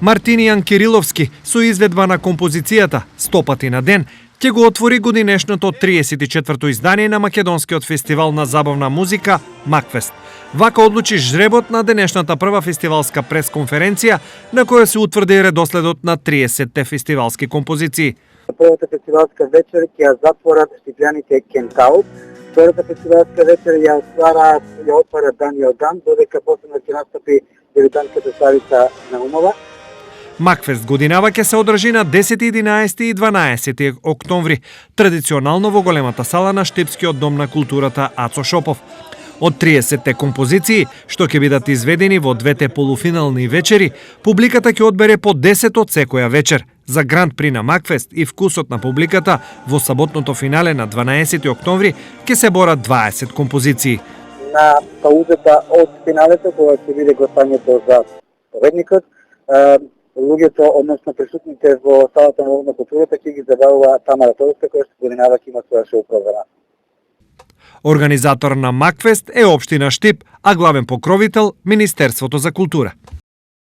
Мартинијан Кириловски со изведба на композицијата "Стопати на ден" ќе го отвори годинешното 34-то издание на македонскиот фестивал на забавна музика Макфест. Вака одлучи жребот на денешната прва фестивалска пресконференција на која се утврди редоследот на 30-те фестивалски композиции. Првата фестивалска вечер ќе ја затворат штипљаните Кентаут. Втората фестивалска вечер ја отвара Даниел Дан, додека последно ќе настапи дебютантката Савица Наумова. Макфест годинава ќе се одржи на 10, 11 и 12 октомври, традиционално во големата сала на Штипскиот дом на културата Ацо Шопов. Од 30-те композиции, што ќе бидат изведени во двете полуфинални вечери, публиката ќе одбере по 10 од секоја вечер. За Гранд При на Макфест и вкусот на публиката во саботното финале на 12 октомври ќе се борат 20 композиции. На паузата од финалето, кога ќе биде гласањето за победникот, луѓето, односно присутните во салата на Дом на културата ќе ги забавува Тамара Тодовска, која што годинава ќе има своја шоу програма. Организатор на Макфест е општина Штип, а главен покровител Министерството за култура.